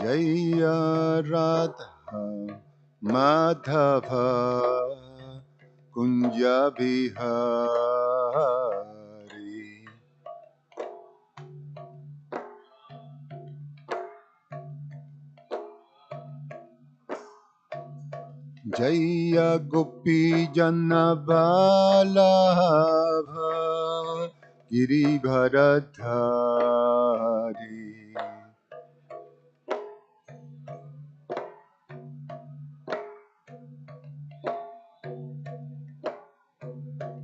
Jaya Radha Madhava Kunja Bihari. Jaya Gopi Janabala Giribharadhari.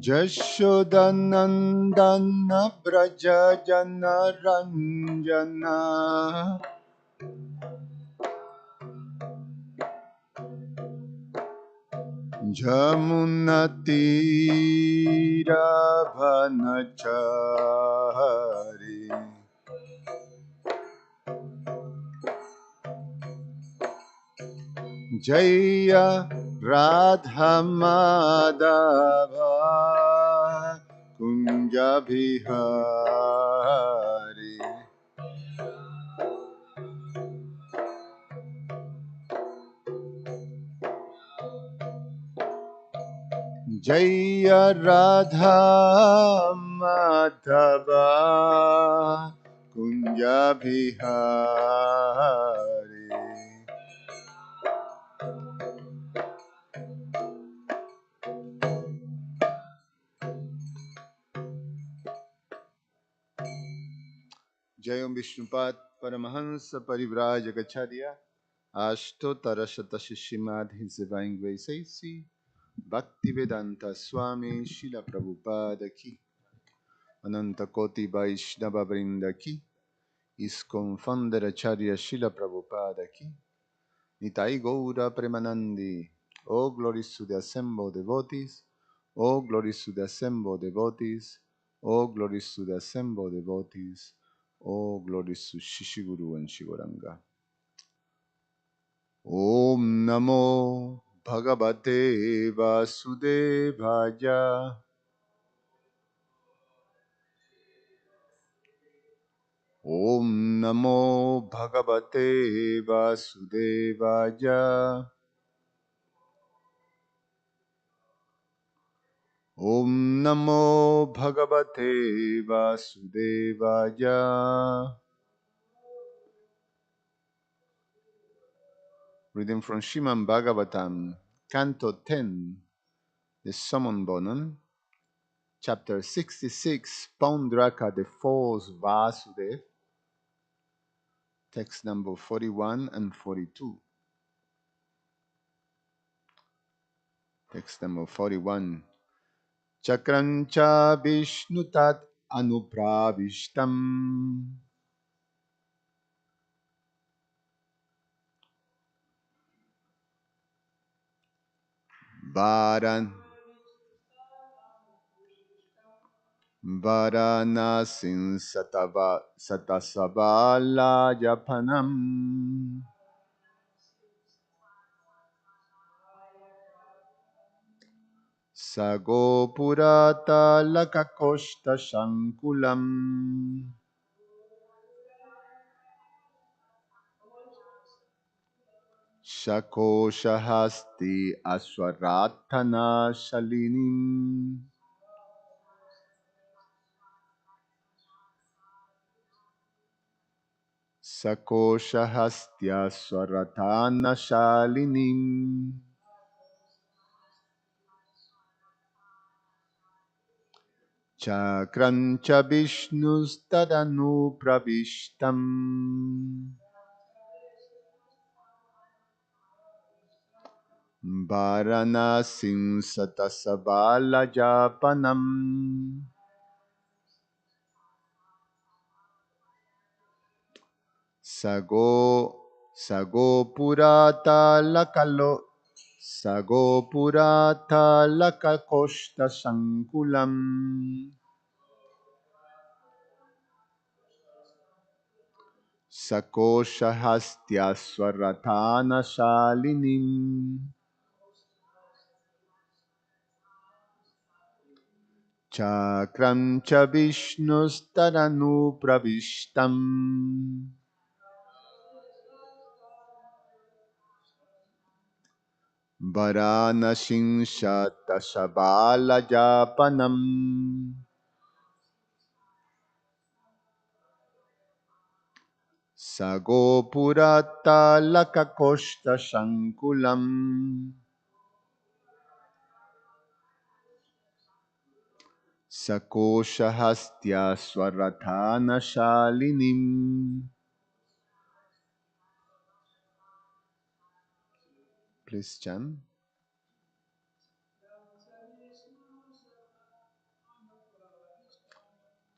Jashodanandana Braja Janaranjana Jamunatiravanachari. Jaya Radha Madhava Kunja Bihari. Jaya Radha Madhava Kunja Bihari. Jayam Vishnupad Paramahansa Parivrajagacharya Ashtotara Shatashishimad His Divine Grace A.C. Bhaktivedanta Swami Srila Prabhupada Ki Ananta Koti Vaishnava Vrinda Ki ISKCON Founder Acharya Srila Prabhupada Ki Nitai Gaura Premanandi. All glories to the assembled devotees. All glories to the assembled devotees. All glories to the assembled devotees. All glories to Shishiguru and Shigoranga. Om Namo Bhagavate Vasudevaya. Om Namo Bhagavate Vasudevaya. Om Namo Bhagavate Vasudevaya. Reading from Srimad Bhagavatam, Canto 10, the Summon Bonum, Chapter 66, Paundraka, the false Vasudev, text number 41 and 42. Text number 41. Chakrancha Vishnutat Anupravishtam Varan Varanasin Satasavala Japanam Sago Purata Lakakoshta Shankulam Shako Shahasti Aswaratana Shalinim Sako Shahastya Swaratana Shalinim Chakrancha Vishnustadanu Pravishtam Varanasim Satasabala Japanam Sago Purata Lakakoshta Sankulam Sako Shahastya Swaratana Shalinim Chakram cha Vishnustaranu Pravishtam Varanasin Shatashabala Japanam Sago Purata Lakakoshta Shankulam Sakoshahastya Swaratana Shalinim. Please chant.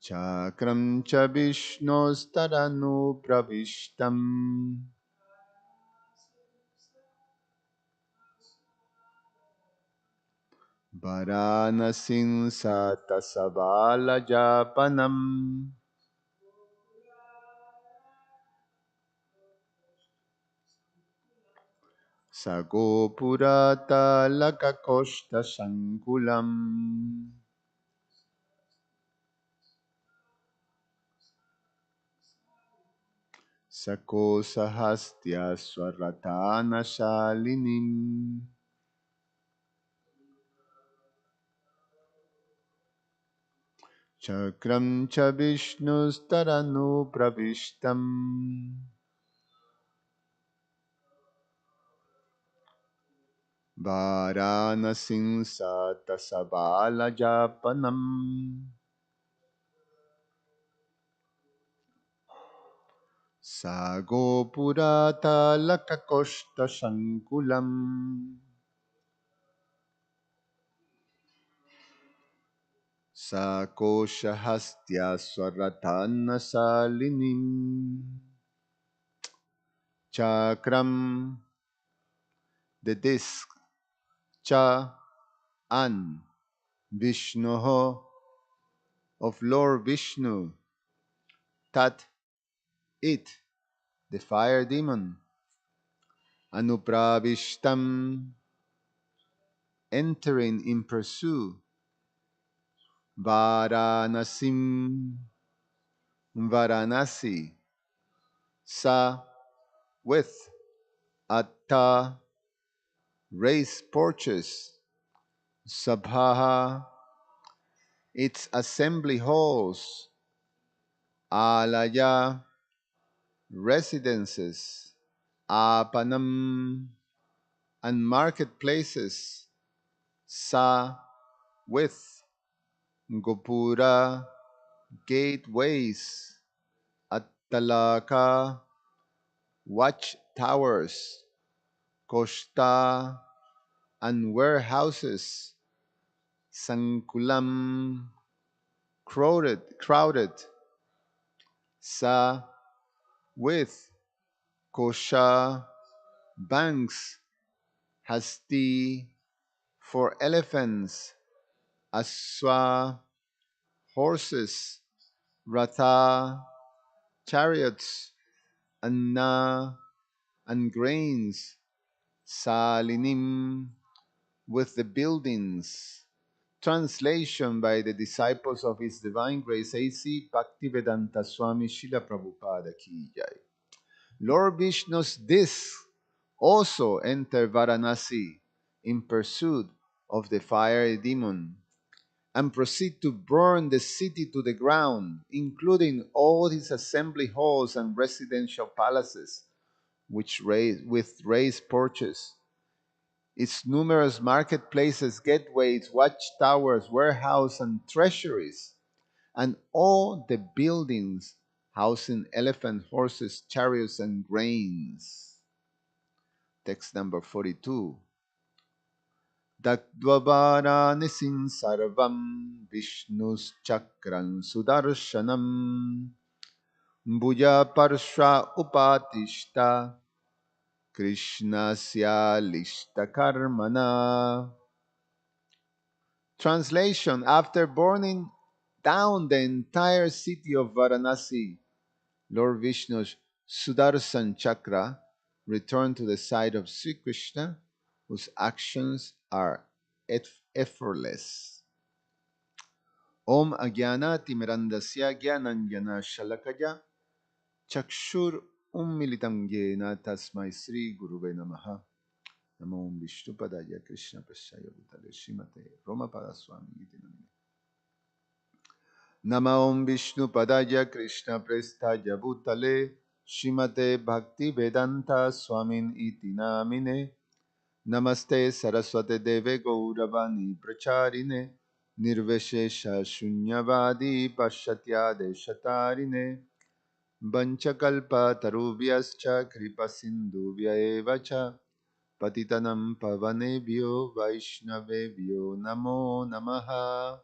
Chakram cha Vishnostaranu pravishtam Varanasin Satasabala Japanam Sago Purata Lakakoshta Shankulam Sako Sahastya Swaratana Shalinim. Chakram cha Vishnustaranu pravishtam Varanasin Satasabala Japanam Sago Purata Lakakoshta Shankulam Sakoshahastya Swaratana Salinim. Chakram, the disc, Cha, An, Vishnoho, of Lord Vishnu, Tat, it, the fire demon, Anupravishtam, entering in pursuit, Varanasim, Varanasi, Sa, with, Atta, race porches, Sabhaha, its assembly halls, Alaya, residences, Apanam, and marketplaces, Sa, with, Gopura, gateways, Attalaka, watchtowers, Koshta, and warehouses, Sankulam, crowded, Sa, with, Kosha, banks, Hasti, for elephants, Aswa, horses, Ratha, chariots, Anna, and grains, Salinim, with the buildings. Translation by the disciples of His Divine Grace A.C. Bhaktivedanta Swami Srila Prabhupada Ki Jai. Lord Vishnu's discs also enter Varanasi in pursuit of the fire demon and proceed to burn the city to the ground, including all his assembly halls and residential palaces, with raised porches, its numerous marketplaces, gateways, watchtowers, warehouses, and treasuries, and all the buildings housing elephant, horses, chariots, and grains. Text number 42. Dakdvavaranisin sarvam Vishnus chakran sudarshanam Bhuja parshva upatishta Krishnasya lishta karmana. Translation: after burning down the entire city of Varanasi, Lord Vishnu's Sudarshan chakra returned to the side of Sri Krishna, whose actions are effortless. Om Agyana Timirandasya Gyananjana Shalakaya Chakshur Ummilitam Yena Tasmai Sri Gurube Namaha. Namo Vishnupadaya Krishna Prasaya Bhutale Srimate Romapada Swami Iti Namine. Namo Vishnupadaya Krishna Prasthaya Bhutale Srimate Bhakti Vedanta Swamin Iti Namine. Namaste Saraswate Deve Gauravani Pracharine Nirveshesha Shunyavadi Pashatya Deshatarine Vanchakalpa Tarubhyascha Kripa Sindhuvya Evacha Patitanam Pavanebhyo Vaishnavebhyo Namo Namaha.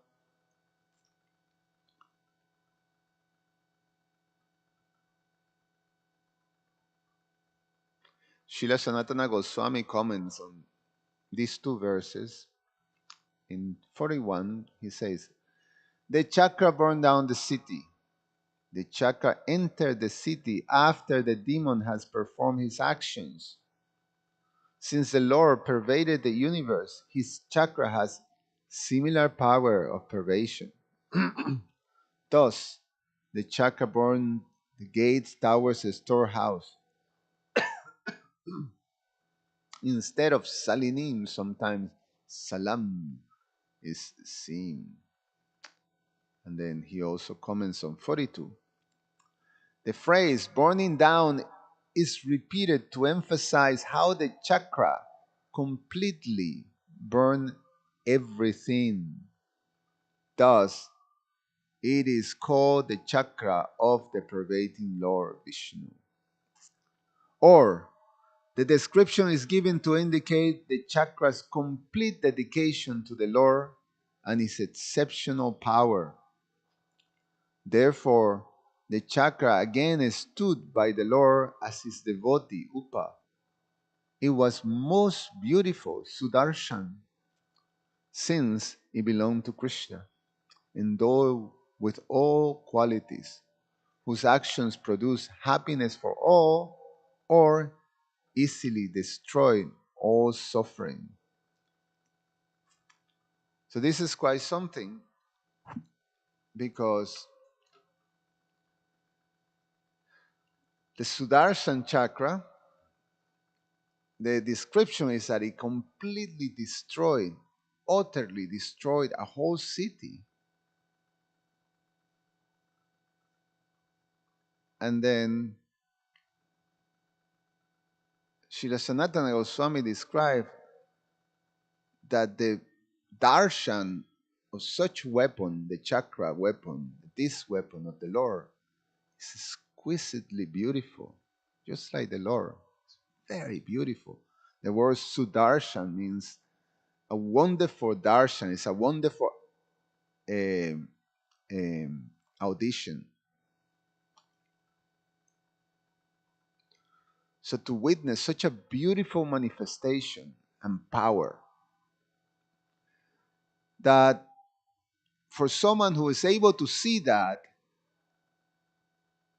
Srila Sanatana Goswami comments on these two verses. In 41, he says, the chakra burned down the city. The chakra entered the city after the demon has performed his actions. Since the Lord pervaded the universe, his chakra has similar power of pervasion. Thus, the chakra burned the gates, towers, a storehouse. Instead of salinim, sometimes salam is seen. And then he also comments on 42. The phrase burning down is repeated to emphasize how the chakra completely burn everything. Thus, it is called the chakra of the pervading Lord Vishnu. Or, the description is given to indicate the chakra's complete dedication to the Lord and its exceptional power. Therefore, the chakra again stood by the Lord as his devotee, Upa. It was most beautiful, Sudarshan, since it belonged to Krishna, endowed with all qualities, whose actions produce happiness for all or easily destroy all suffering. So this is quite something because the Sudarshan chakra, the description is that it completely destroyed, utterly destroyed a whole city. And then Srila Sanatana Goswami described that the darshan of such weapon, the chakra weapon, this weapon of the Lord, is exquisitely beautiful, just like the Lord. Very beautiful. The word Sudarshan means a wonderful darshan. It's a wonderful um, um, audition. So to witness such a beautiful manifestation and power, that for someone who is able to see that,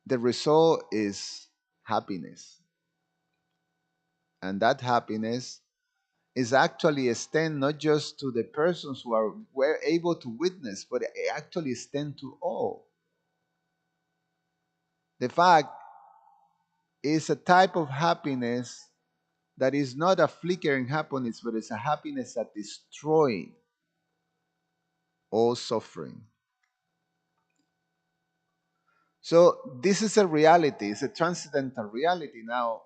the result is happiness. And that happiness is actually extend not just to the persons who were able to witness, but it actually extend to all. The fact is a type of happiness that is not a flickering happiness, but it's a happiness that destroys all suffering. So this is a reality, it's a transcendental reality. Now,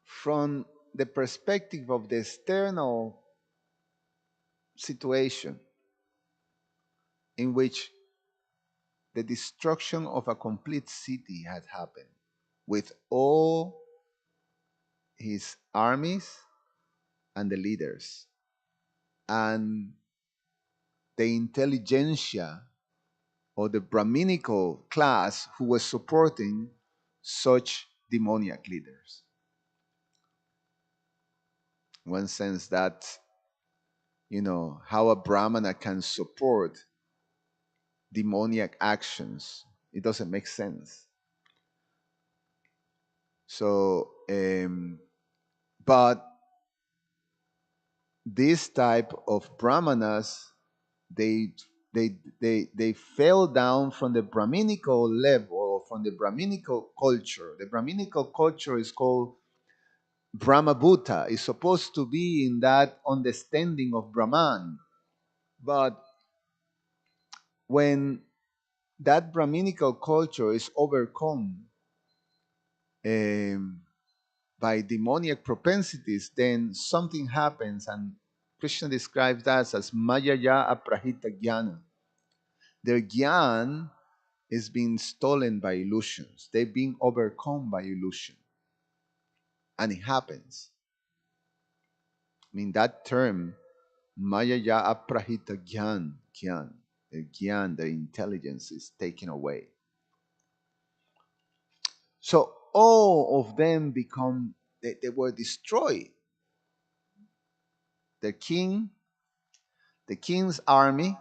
from the perspective of the external situation in which the destruction of a complete city had happened with all his armies and the leaders and the intelligentsia or the Brahminical class who was supporting such demoniac leaders. One sense that, how a Brahmana can support demoniac actions, it doesn't make sense. So, but this type of brahmanas, they fell down from the Brahminical level, from the Brahminical culture. The Brahminical culture is called Brahmabhuta is supposed to be in that understanding of Brahman. But when that Brahminical culture is overcome um, by demoniac propensities, then something happens, and Krishna describes that as Mayaya Aprahita Jnana. Their Jnana is being stolen by illusions. They've been overcome by illusion. And it happens. I mean, that term, Mayaya Aprahita Gyan, the Gyan, the intelligence is taken away. So all of them become, they were destroyed. The king, the king's army,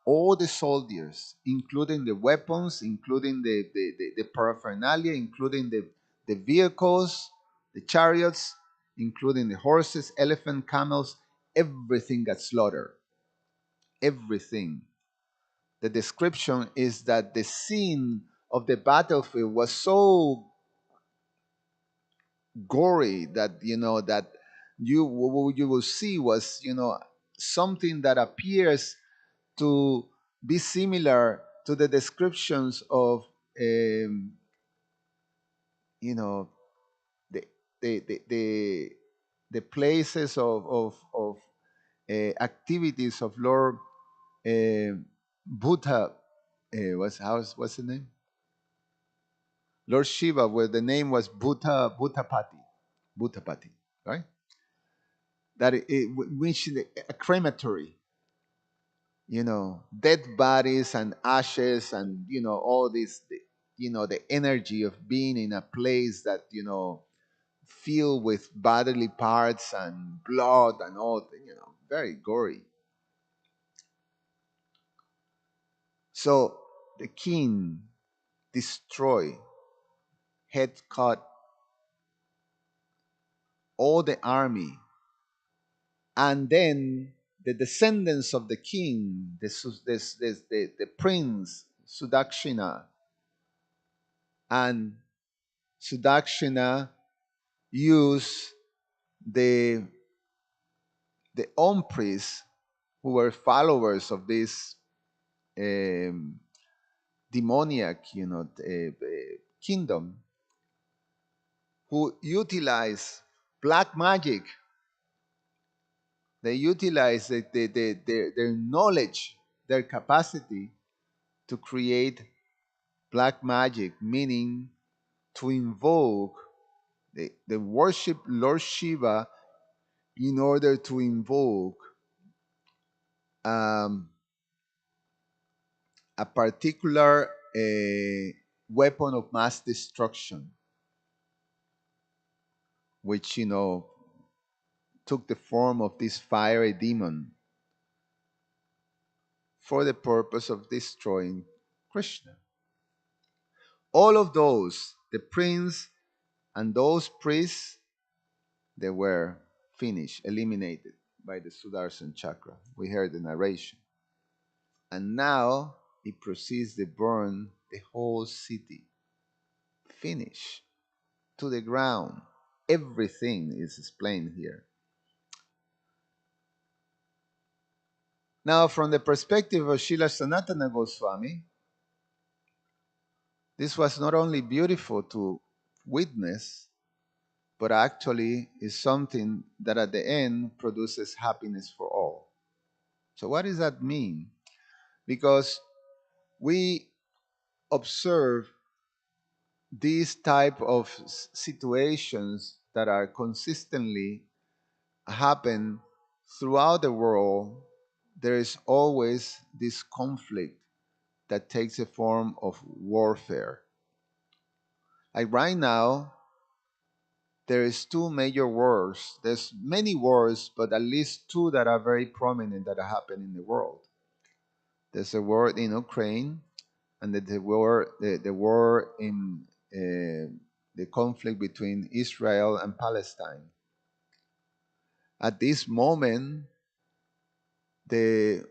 all the soldiers, including the weapons, including the paraphernalia, including the vehicles, the chariots, including the horses, elephant, camels, everything got slaughtered. Everything. The description is that the scene of the battlefield was so gory that that what you will see was something that appears to be similar to the descriptions of you know the the the places of activities of Lord uh, Buddha. What's the name? Lord Shiva, where the name was Bhuttapati, right? That which a crematory, dead bodies and ashes, and all this, the energy of being in a place that filled with bodily parts and blood and all, very gory. So the king destroy, head cut all the army, and then the descendants of the king, the prince Sudakshina, and Sudakshina used the own priests who were followers of this um, demoniac, kingdom, who utilized black magic. They utilize their knowledge, their capacity to create black magic, meaning to invoke, the worship Lord Shiva in order to invoke um, a particular weapon of mass destruction, which took the form of this fiery demon for the purpose of destroying Krishna. All of those, the prince and those priests, they were finished, eliminated by the Sudarshan chakra. We heard the narration. And now it proceeds to burn the whole city. Finish to the ground. Everything is explained here. Now, from the perspective of Srila Sanatana Goswami, this was not only beautiful to witness, but actually is something that at the end produces happiness for all. So, what does that mean? Because we observe these type of situations that are consistently happen throughout the world. There is always this conflict that takes a form of warfare. Like right now, there is two major wars. There's many wars, but at least two that are very prominent that happen in the world. There's a war in Ukraine, and the war in the conflict between Israel and Palestine. At this moment, the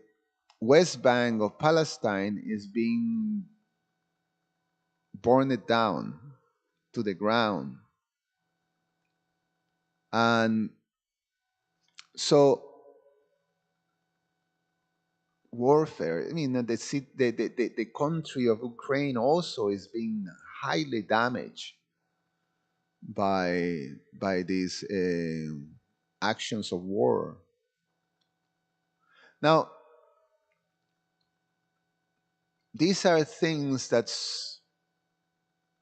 West Bank of Palestine is being burned down to the ground. And so warfare, I mean, the country of Ukraine also is being highly damaged by these actions of war. Now, these are things that's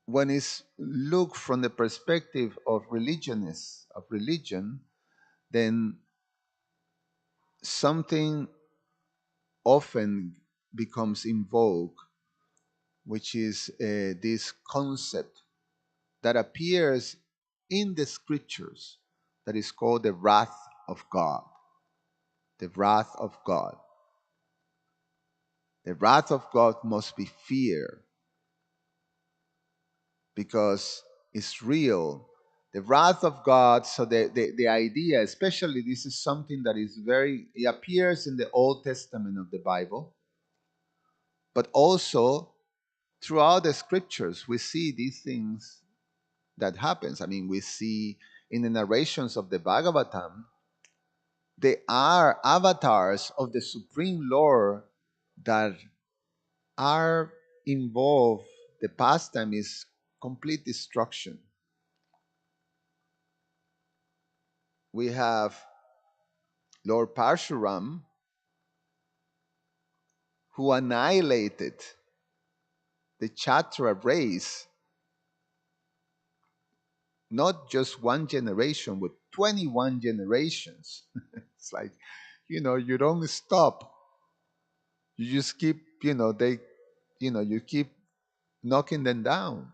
when it's looked from the perspective of religion, then something often becomes in vogue, which is this concept that appears in the scriptures that is called the wrath of God. The wrath of God. The wrath of God must be feared because it's real. The wrath of God, so the idea, especially this is something that is it appears in the Old Testament of the Bible, but also throughout the scriptures, we see these things that happens. I mean, we see in the narrations of the Bhagavatam, they are avatars of the Supreme Lord that are involved. The pastime is complete destruction. We have Lord Parshuram who annihilated the Chatra race, not just one generation, but 21 generations. It's like, you don't stop. You just keep, you keep knocking them down.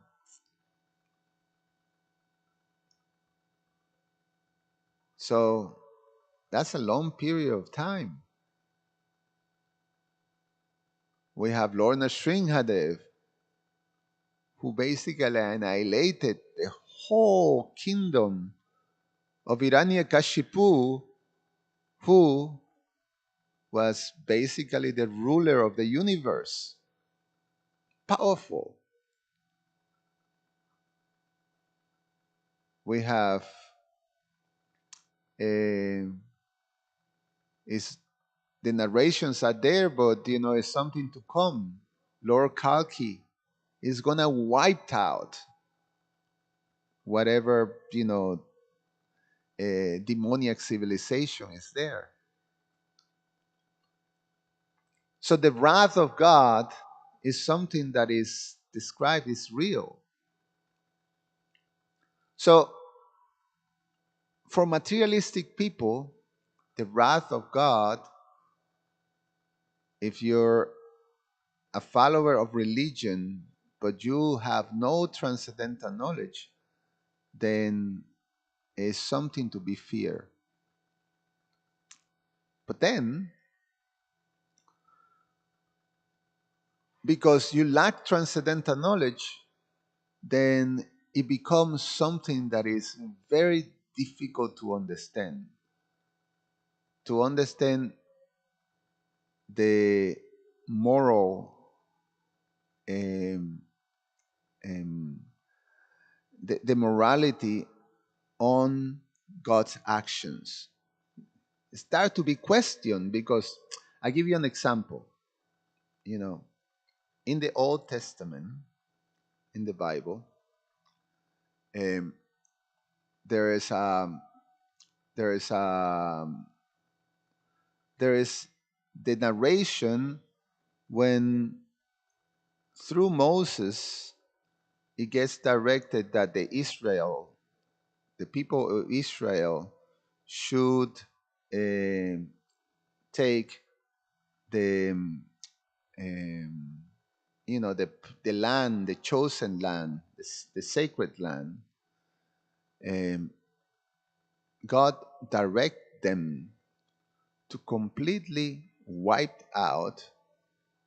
So that's a long period of time. We have Lord Nrsimhadev, who basically annihilated the whole kingdom of Hiranyakashipu, who was basically the ruler of the universe. Powerful. We have is the narrations are there, but it's something to come. Lord Kalki is gonna wipe out whatever demoniac civilization is there. So the wrath of God is something that is described as real. So for materialistic people, the wrath of God, if you're a follower of religion but you have no transcendental knowledge, then is something to be feared. But then, because you lack transcendental knowledge, then it becomes something that is very difficult to understand. To understand the moral, um, um, the morality on God's actions. Start to be questioned because I give you an example. You know, in the Old Testament, in the Bible, um, there is there is there is the narration when through Moses it gets directed that the people of Israel, should take the um, the land, the chosen land, the sacred land. Um, God direct them to completely wipe out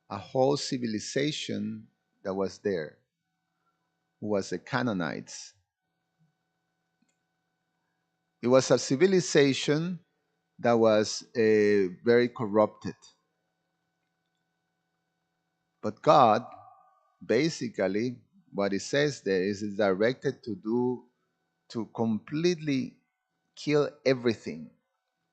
a whole civilization that was there, who was the Canaanites. It was a civilization that was very corrupted. But God, basically, what it says there is directed to completely kill everything,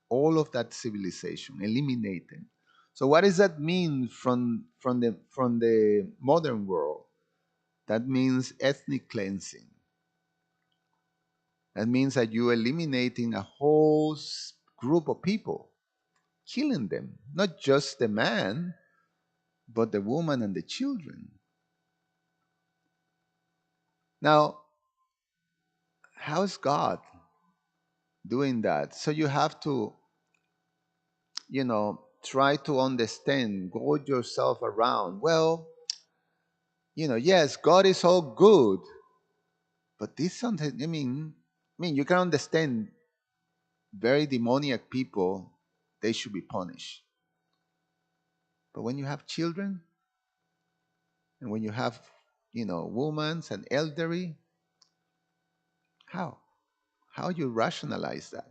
all of that civilization, eliminate them. So what does that mean from the modern world? That means ethnic cleansing. That means that you're eliminating a whole group of people, killing them, not just the man, but the woman and the children. Now, how's God doing that? So you have to, try to understand, go yourself around. Well, yes, God is all good, but this something, I mean, you can understand very demoniac people, they should be punished. But when you have children, and when you have, women and elderly, how? How you rationalize that?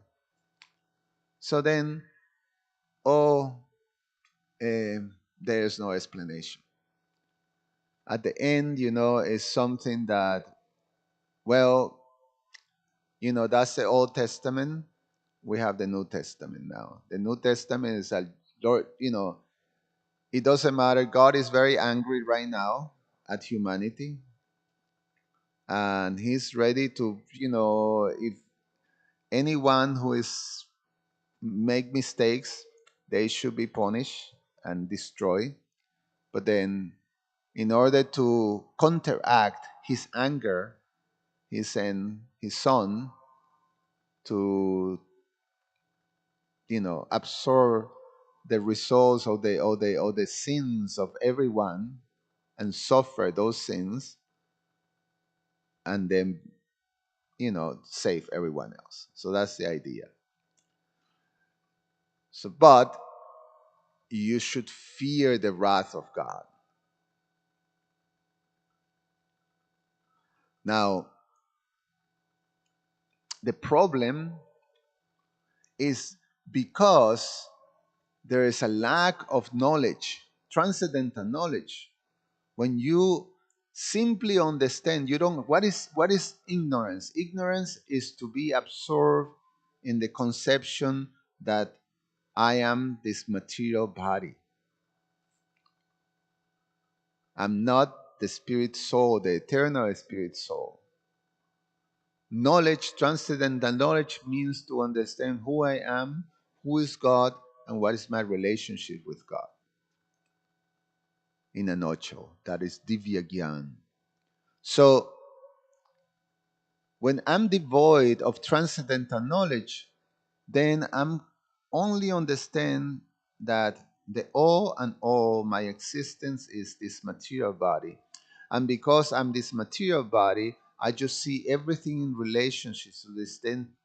So then, oh, there's no explanation. At the end, is something that, well, that's the Old Testament. We have the New Testament now. The New Testament is a Lord, it doesn't matter. God is very angry right now at humanity. And he's ready to, if anyone who is make mistakes, they should be punished and destroyed. But then, in order to counteract his anger, he sent his son to, absorb the results of the sins of everyone and suffer those sins, and then, save everyone else. So that's the idea. So, but you should fear the wrath of God. Now, the problem is because there is a lack of knowledge, transcendental knowledge. When you simply understand, you don't what is ignorance? Ignorance is to be absorbed in the conception that I am this material body. I'm not the spirit soul, the eternal spirit soul. Knowledge, transcendental knowledge, means to understand who I am, who is God, and what is my relationship with God. In a nutshell, that is Divya Gyan. So, when I'm devoid of transcendental knowledge, then I'm only understand that the all and all my existence is this material body. And because I'm this material body, I just see everything in relationship to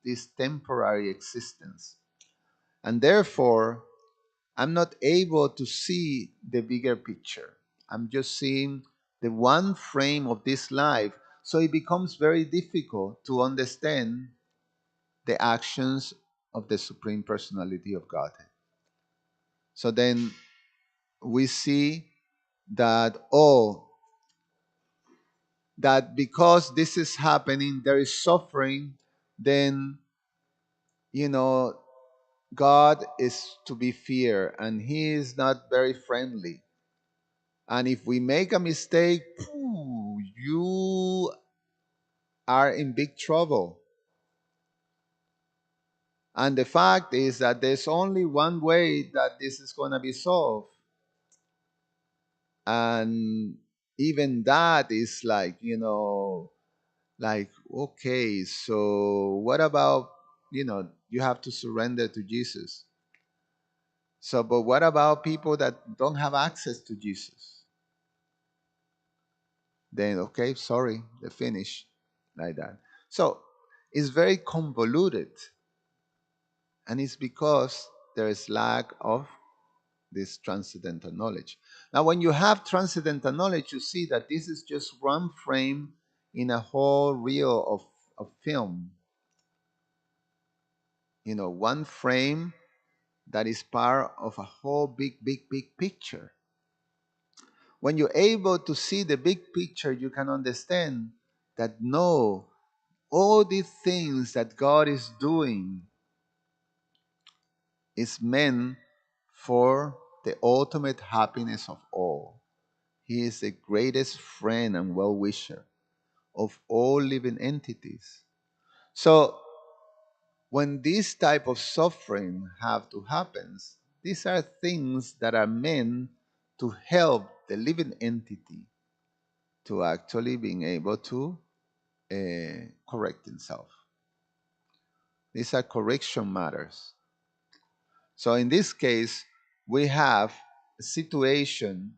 this temporary existence. And therefore, I'm not able to see the bigger picture. I'm just seeing the one frame of this life. So it becomes very difficult to understand the actions of the Supreme Personality of Godhead. So then we see that, that because this is happening, there is suffering, then, you know, God is to be feared and he is not very friendly. And if we make a mistake, you are in big trouble. And the fact is that there's only one way that this is going to be solved. And even that is like, okay, so what about, you have to surrender to Jesus. So, but what about people that don't have access to Jesus? Then, okay, sorry, they finish like that. So, it's very convoluted. And it's because there is lack of this transcendental knowledge. Now, when you have transcendental knowledge, you see that this is just one frame in a whole reel of film. One frame that is part of a whole big, big, big picture. When you're able to see the big picture, you can understand that no, all these things that God is doing is meant for the ultimate happiness of all. He is the greatest friend and well-wisher of all living entities. So when this type of suffering have to happen, these are things that are meant to help the living entity to actually being able to correct itself. These are correction matters. So in this case, we have a situation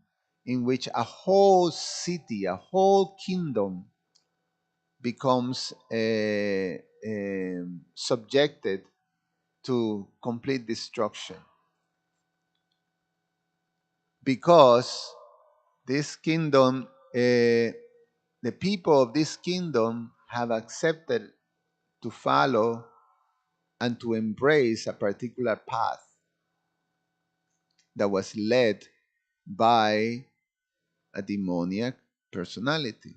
in which a whole city, a whole kingdom becomes subjected to complete destruction because this kingdom, the people of this kingdom have accepted to follow and to embrace a particular path that was led by a demoniac personality.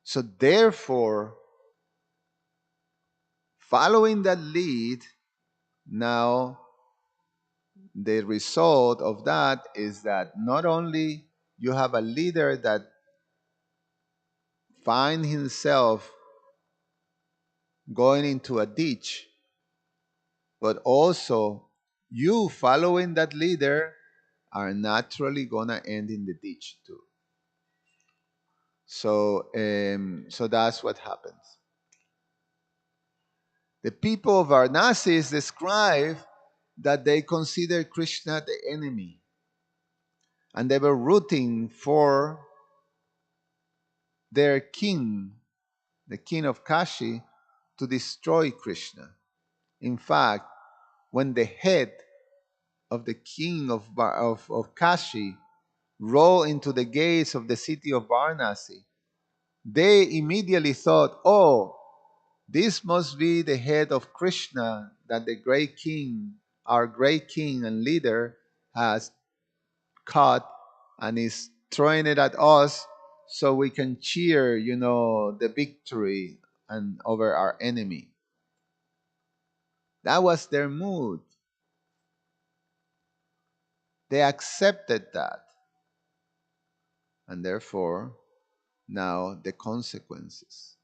So, therefore, following that lead, now the result of that is that not only you have a leader that find himself going into a ditch, but also you following that leader are naturally gonna end in the ditch too. So that's what happens. The people of Varnasi describe that they consider Krishna the enemy, and they were rooting for their king, the king of Kashi, to destroy Krishna. In fact, when the head of the king of Kashi rolled into the gates of the city of Varanasi, they immediately thought, oh, this must be the head of Krishna that the great king, our great king and leader, has caught and is throwing it at us so we can cheer, the victory and over our enemy. That was their mood. They accepted that. And therefore, now the consequences.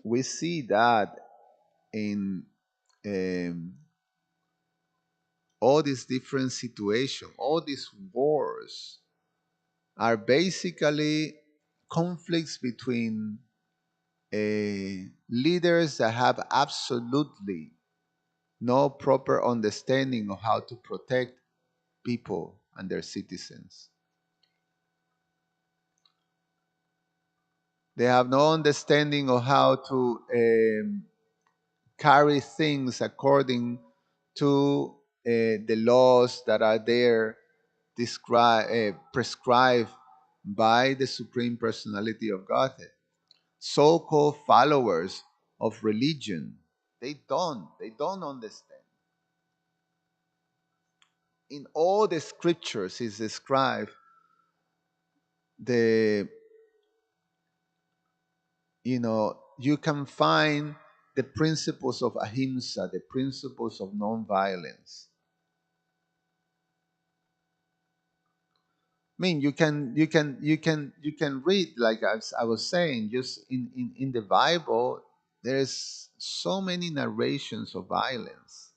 We see that in um, all these different situations, all these wars are basically conflicts between leaders that have absolutely no proper understanding of how to protect people and their citizens. They have no understanding of how to carry things according to the laws that are there prescribed by the Supreme Personality of Godhead. So-called followers of religion, they don't understand. In all the scriptures is described the, you can find the principles of ahimsa, the principles of non-violence. I mean, you can read, like I was saying, just in the Bible, there's so many narrations of violence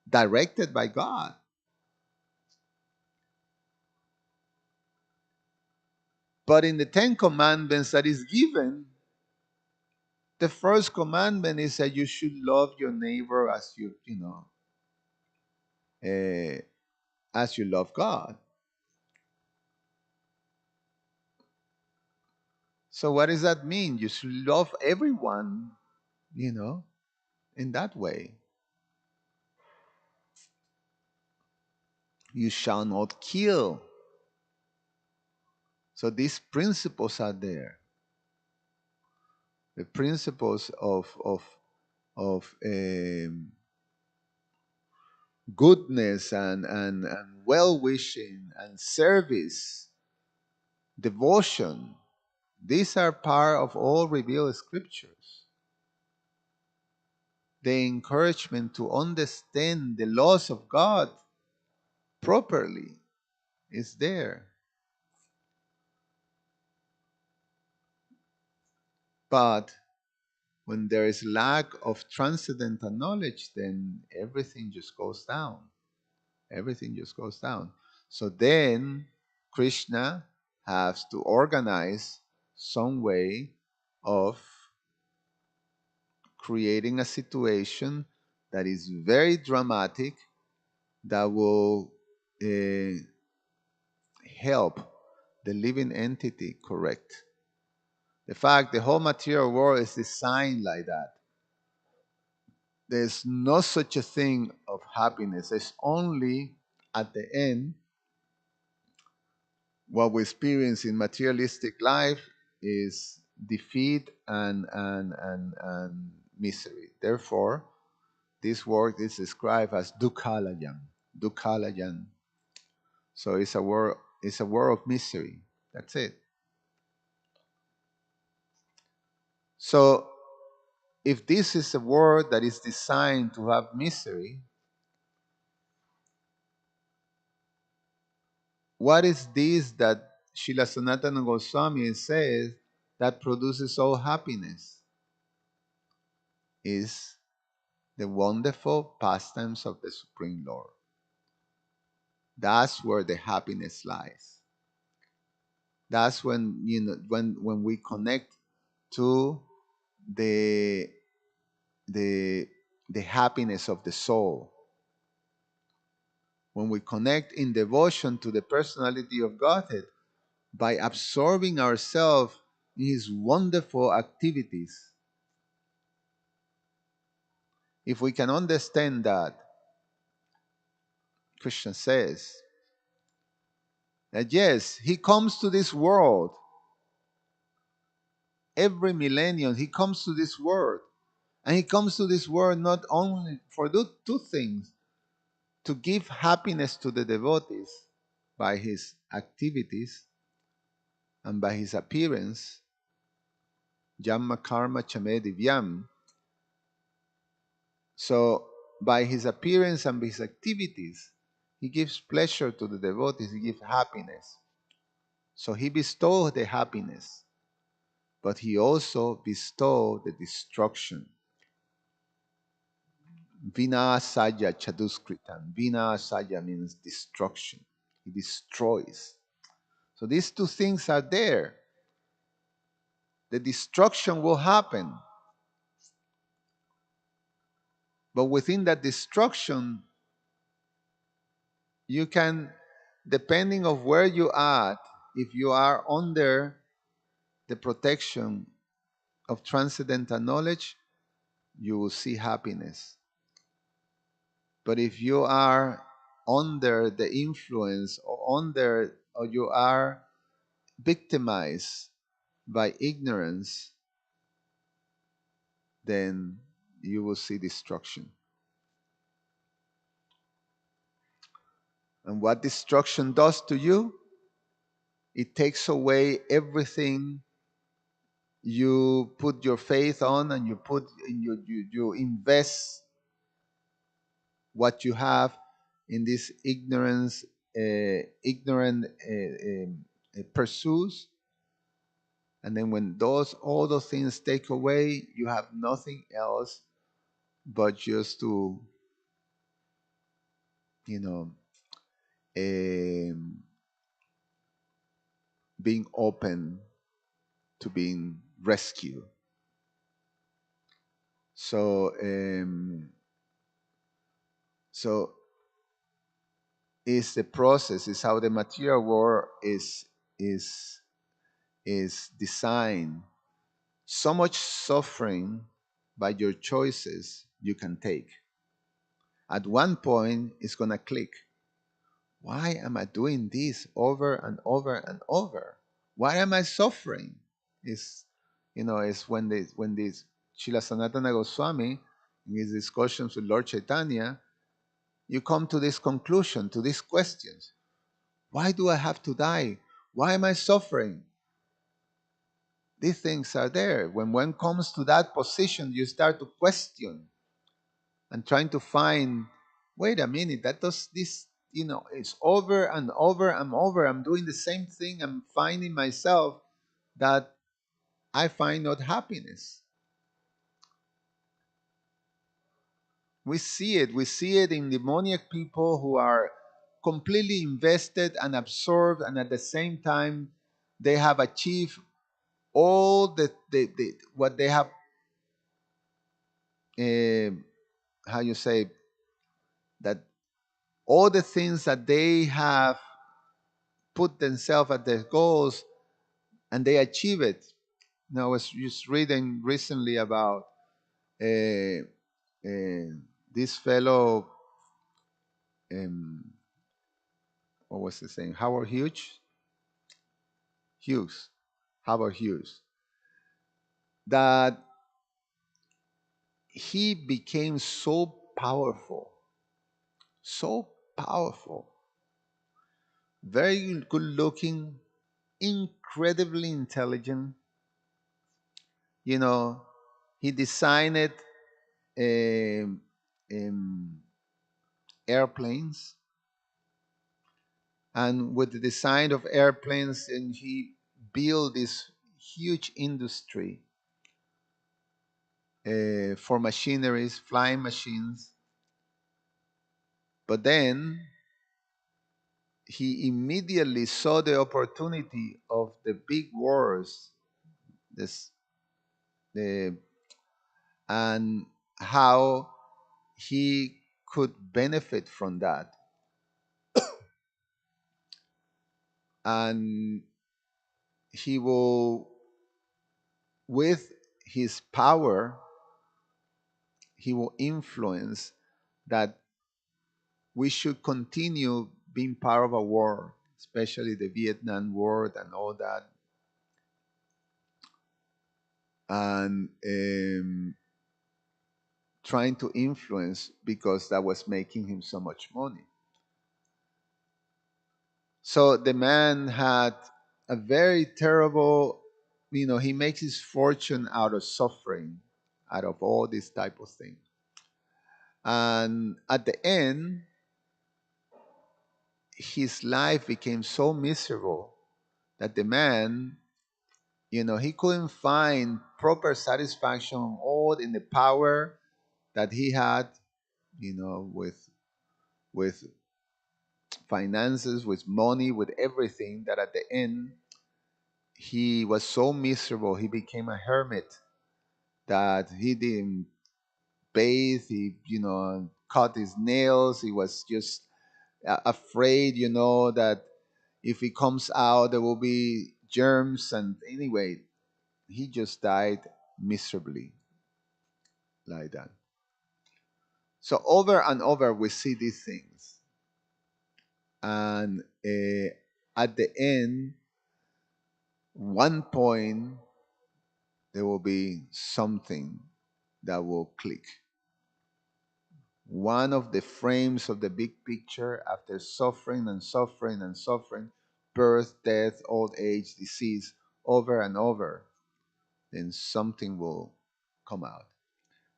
directed by God. But in the Ten Commandments that is given, the first commandment is that you should love your neighbor uh, as you love God. So what does that mean? You should love everyone, you know, in that way. You shall not kill. So these principles are there. The principles of goodness and well wishing and service, devotion. These are part of all revealed scriptures. The encouragement to understand the laws of God properly is there. But when there is lack of transcendental knowledge, then everything just goes down. Everything just goes down. So then Krishna has to organize some way of creating a situation that is very dramatic, that will uh, help the living entity correct. The fact the whole material world is designed like that. There's no such a thing of happiness. There's only at the end what we experience in materialistic life is defeat and misery. Therefore, this word is described as dukkhalayam. Dukkhalayam. So it's a word of misery. That's it. So if this is a word that is designed to have misery, what is this that Srila Sanatana Goswami says that produces all happiness? Is the wonderful pastimes of the Supreme Lord. That's where the happiness lies. That's when when we connect to the the the happiness of the soul. When we connect in devotion to the personality of Godhead by absorbing ourselves in His wonderful activities. If we can understand that, Krishna says that yes, He comes to this world every millennium. He comes to this world. And He comes to this world not only for two things: to give happiness to the devotees by His activities and by His appearance, Yamma Karma Chame Divyam. So, by His appearance and by His activities, He gives pleasure to the devotees, He gives happiness. So, He bestows the happiness, but He also bestows the destruction. Vinasaya Chaduskritam. Vinasaya means destruction. He destroys. So these two things are there. The destruction will happen. But within that destruction, you can, depending of where you are, if you are under the protection of transcendental knowledge, you will see happiness. But if you are under the influence or you are victimized by ignorance, then you will see destruction. And what destruction does to you, it takes away everything you put your faith on, and you invest what you have in this ignorant pursuits. And then when all those things take away, you have nothing else but just to, you know, um, being open to being rescued. So, so is the process, is how the material world is is designed. So much suffering by your choices you can take. At one point, it's gonna click. Why am I doing this over and over and over? Why am I suffering? Is is when this Srila Sanatana Goswami in his discussions with Lord Chaitanya, you come to this conclusion, to these questions. Why do I have to die? Why am I suffering? These things are there. When one comes to that position, you start to question and trying to find, wait a minute, that does this, it's over and over and over. I'm doing the same thing. I'm finding myself that I find not happiness. We see it. We see it in demoniac people who are completely invested and absorbed, and at the same time, they have achieved all what they have, uh, how you say, that all the things that they have put themselves at their goals and they achieve it. Now, I was just reading recently about uh, this fellow, um, what was his name? Hughes, Howard Hughes, that he became so powerful, very good looking, incredibly intelligent. You know, he designed um, um, airplanes, and with the design of airplanes, and he built this huge industry for machineries, flying machines. But then he immediately saw the opportunity of the big wars, this the and how he could benefit from that, and he will, with his power, he will influence that we should continue being part of a war, especially the Vietnam War and all that, and trying to influence because that was making him so much money. So the man had a very terrible, he makes his fortune out of suffering, out of all this type of thing. And at the end, his life became so miserable that the man, he couldn't find proper satisfaction all in the power that he had, with finances, with money, with everything, that at the end he was so miserable he became a hermit, that he didn't bathe, he cut his nails, he was just afraid, that if he comes out there will be germs, and anyway he just died miserably like that. So over and over we see these things, and at the end, one point, there will be something that will click. One of the frames of the big picture, after suffering and suffering and suffering, birth, death, old age, disease, over and over, then something will come out.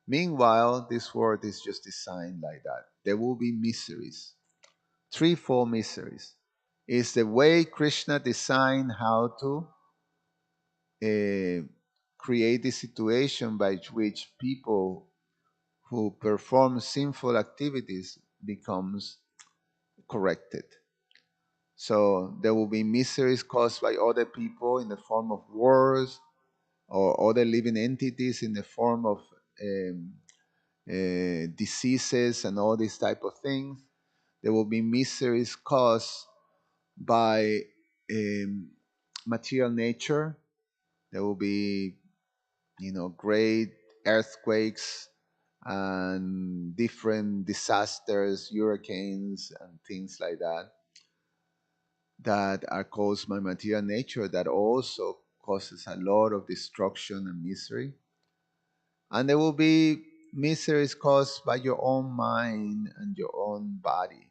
Meanwhile, this world is just designed like that. There will be miseries, threefold miseries. It's the way Krishna designed how to uh, create the situation by which people who perform sinful activities becomes corrected. So there will be miseries caused by other people in the form of wars, or other living entities in the form of um, diseases and all these type of things. There will be miseries caused by um, material nature. There will be, great earthquakes and different disasters, hurricanes, and things like that, that are caused by material nature, that also causes a lot of destruction and misery. And there will be miseries caused by your own mind and your own body.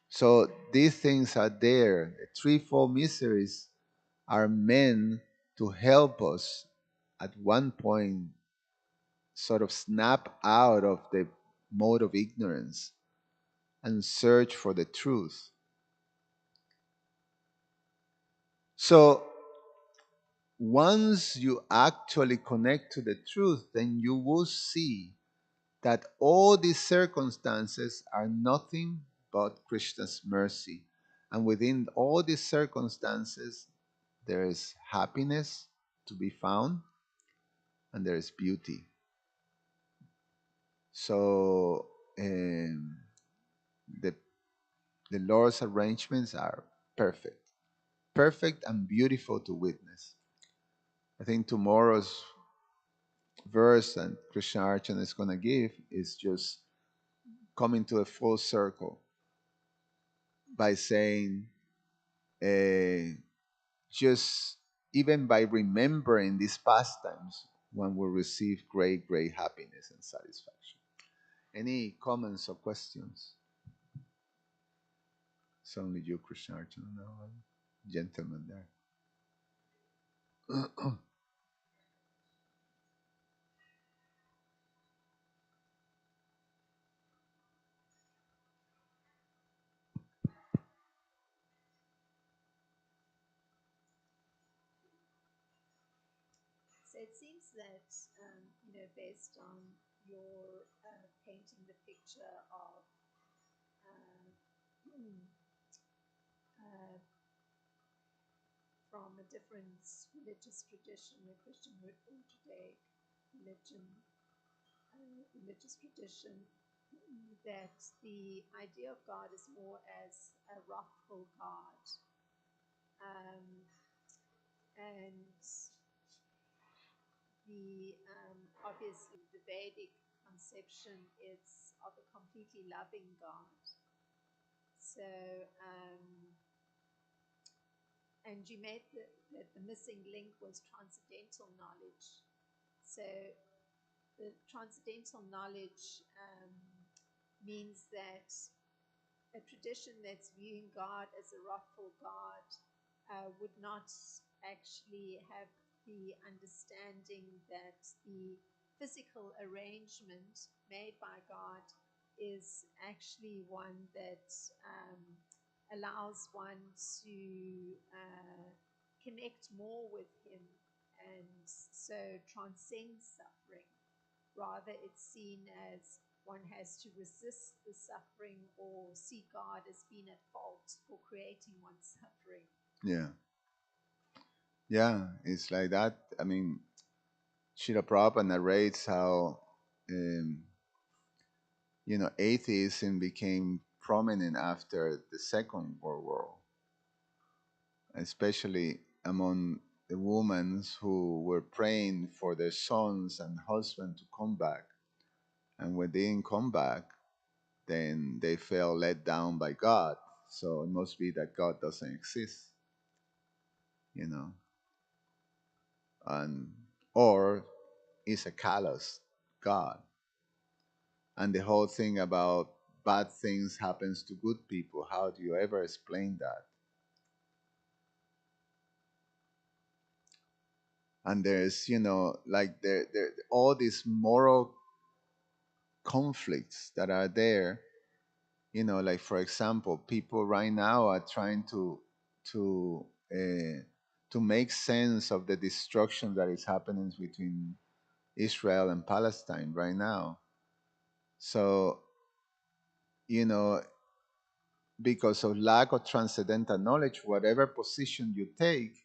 So these things are there. The threefold miseries are meant to help us at one point sort of snap out of the mode of ignorance and search for the truth. So once you actually connect to the truth, then you will see that all these circumstances are nothing but Krishna's mercy. And within all these circumstances, there is happiness to be found and there is beauty. So the, the Lord's arrangements are perfect, perfect and beautiful to witness. I think tomorrow's verse and Krishna Archana is going to give is just coming to a full circle by saying, uh, just even by remembering these pastimes, one will receive great, great happiness and satisfaction. Any comments or questions? It's only you, Krishna Archana, now, gentleman there. So it seems that, based on your painting the picture of uh, uh, from a different religious tradition, a Christian or Judaic religion, religious tradition, that the idea of God is more as a wrathful God. And obviously the Vedic conception is of a completely loving God. So, and you made that the missing link was transcendental knowledge. So the transcendental knowledge means that a tradition that's viewing God as a wrathful God would not actually have the understanding that the physical arrangement made by God is actually one that allows one to connect more with Him and so transcend suffering. Rather, it's seen as one has to resist the suffering or see God as being at fault for creating one's suffering. Yeah. Yeah, it's like that. I mean, Srila Prabhupada narrates how, um, atheism became prominent after the Second World War, especially among the women who were praying for their sons and husbands to come back. And when they didn't come back, then they felt let down by God. So it must be that God doesn't exist, you know, and or is a callous God. And the whole thing about bad things happens to good people. How do you ever explain that? And there's, like there all these moral conflicts that are there. Like for example, people right now are trying to uh, to make sense of the destruction that is happening between Israel and Palestine right now. So, you know, because of lack of transcendental knowledge, whatever position you take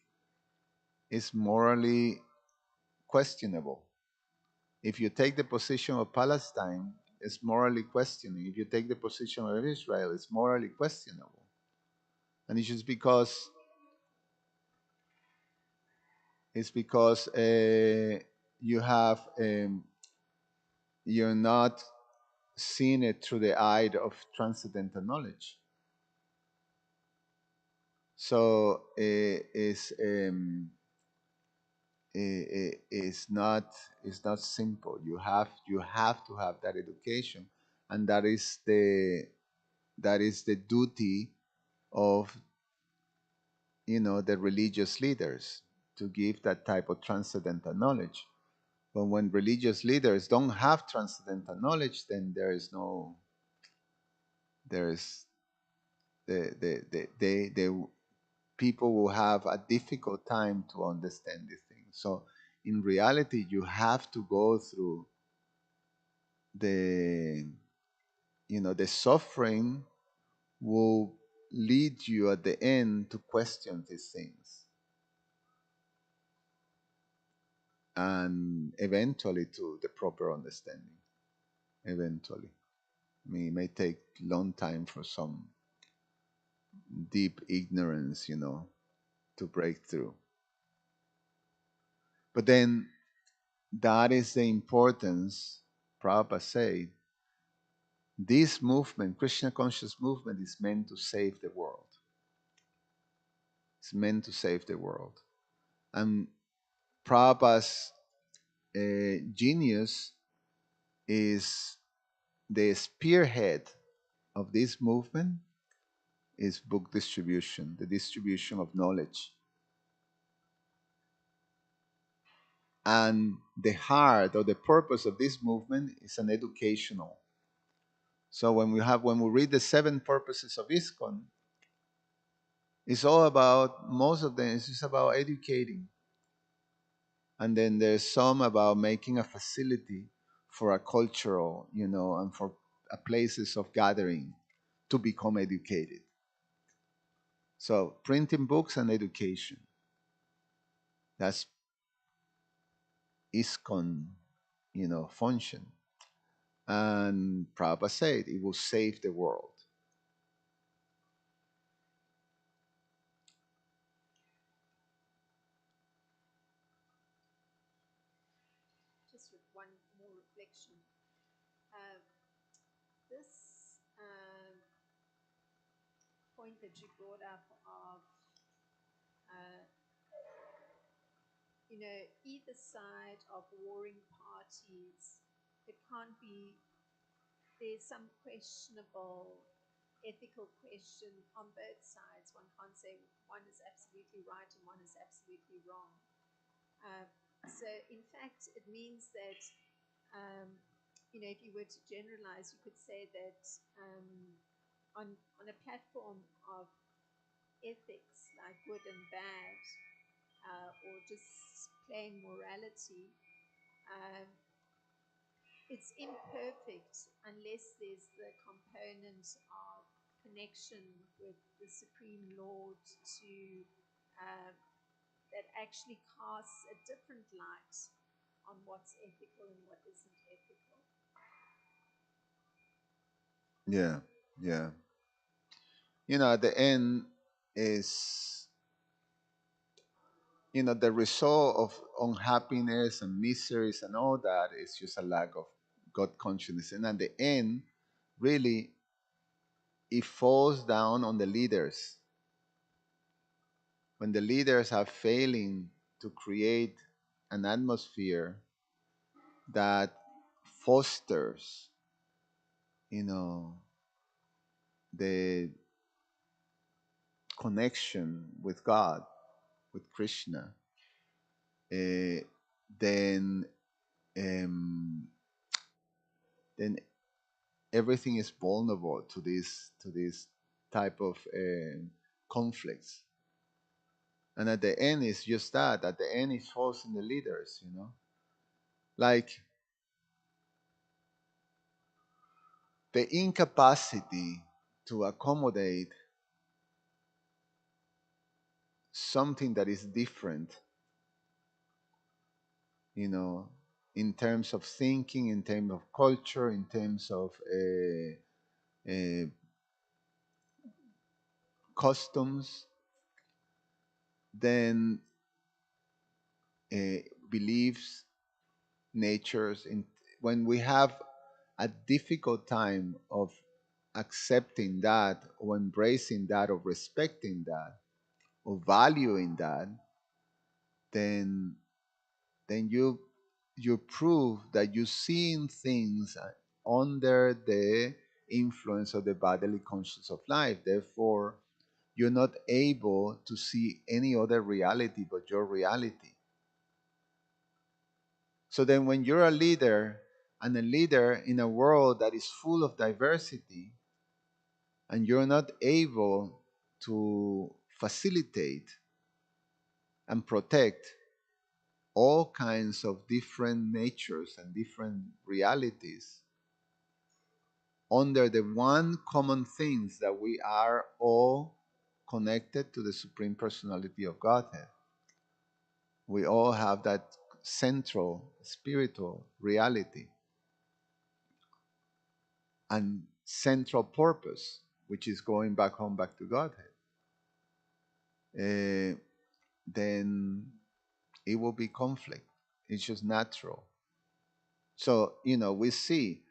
is morally questionable. If you take the position of Palestine, it's morally questioning. If you take the position of Israel, it's morally questionable. And it's because you have you're not seeing it through the eye of transcendental knowledge. So it's not simple. You have to have that education, and that is the duty of the religious leaders. to give that type of transcendental knowledge. But when religious leaders don't have transcendental knowledge, then there is no, there is they people will have a difficult time to understand these things. So in reality, you have to go through the, the suffering will lead you at the end to question these things and eventually to the proper understanding. Eventually, I mean, it may take long time for some deep ignorance, to break through. But then that is the importance. Prabhupada said this movement, Krishna conscious movement, is meant to save the world. It's meant to save the world. And Prabhupada's genius is the spearhead of this movement is book distribution, the distribution of knowledge. And the heart or the purpose of this movement is an educational. So when we read the seven purposes of ISKCON, it's all about, most of them is just about educating. And then there's some about making a facility for a cultural, and for a places of gathering to become educated. So printing books and education. That's ISKCON, function. And Prabhupada said it will save the world. Just with one more reflection. Uh, this point that you brought up of, uh, either side of warring parties, it can't be, there's some questionable ethical question on both sides. One can't say one is absolutely right and one is absolutely wrong. So, in fact, it means that, um, if you were to generalize, you could say that on a platform of ethics like good and bad, or just plain morality, um, it's imperfect unless there's the component of connection with the Supreme Lord to, uh, that actually casts a different light on what's ethical and what isn't ethical. Yeah, yeah. At the end is, the result of unhappiness and miseries and all that is just a lack of God consciousness. And at the end, really, it falls down on the leaders. When the leaders are failing to create an atmosphere that fosters, you know, the connection with God, with Krishna, uh, then um, then everything is vulnerable to this type of conflicts. And at the end, it's just that. At the end, it falls in the leaders. Like the incapacity to accommodate something that is different, you know, in terms of thinking, in terms of culture, in terms of uh, customs, then uh, beliefs, natures. When we have a difficult time of accepting that, or embracing that, or respecting that, or valuing that, then you prove that you're seeing things under the influence of the bodily conscience of life. Therefore, you're not able to see any other reality but your reality. So then, when you're a leader, and a leader in a world that is full of diversity, and you're not able to facilitate and protect all kinds of different natures and different realities under the one common things that we are all connected to the Supreme Personality of Godhead. We all have that central spiritual reality and central purpose, which is going back home, back to Godhead. Then it will be conflict. It's just natural. So, we see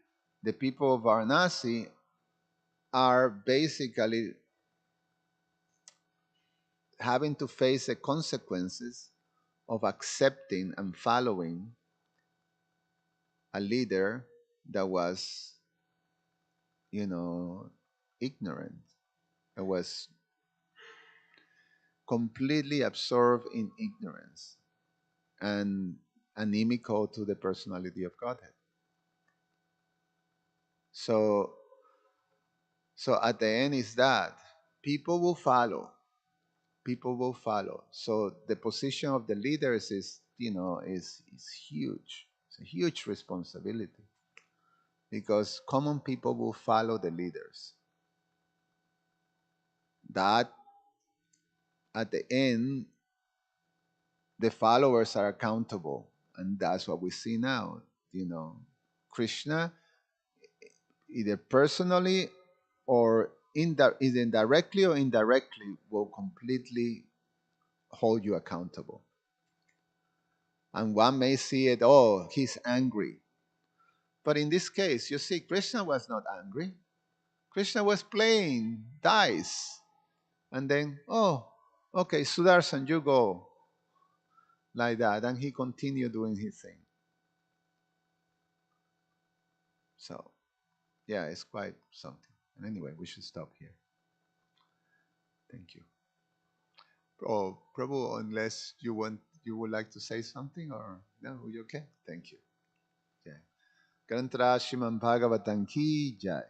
the people of Varanasi are basically having to face the consequences of accepting and following a leader that was, ignorant, that was completely absorbed in ignorance and animical to the personality of Godhead. So, so at the end is that people will follow. People will follow. So the position of the leaders is huge. It's a huge responsibility because common people will follow the leaders. That at the end, the followers are accountable, and that's what we see now. You know, Krishna, either personally or either indirectly or indirectly, will completely hold you accountable. And one may see it, oh, he's angry. But in this case, you see, Krishna was not angry. Krishna was playing dice. And then, oh, okay, Sudarshan, you go. Like that. And he continued doing his thing. So, yeah, it's quite something. And anyway, we should stop here. Thank you. Oh, Prabhu, unless you would like to say something, or no, you okay? Thank you. Yeah. Grantra Shiman Bhagavatam ki jai.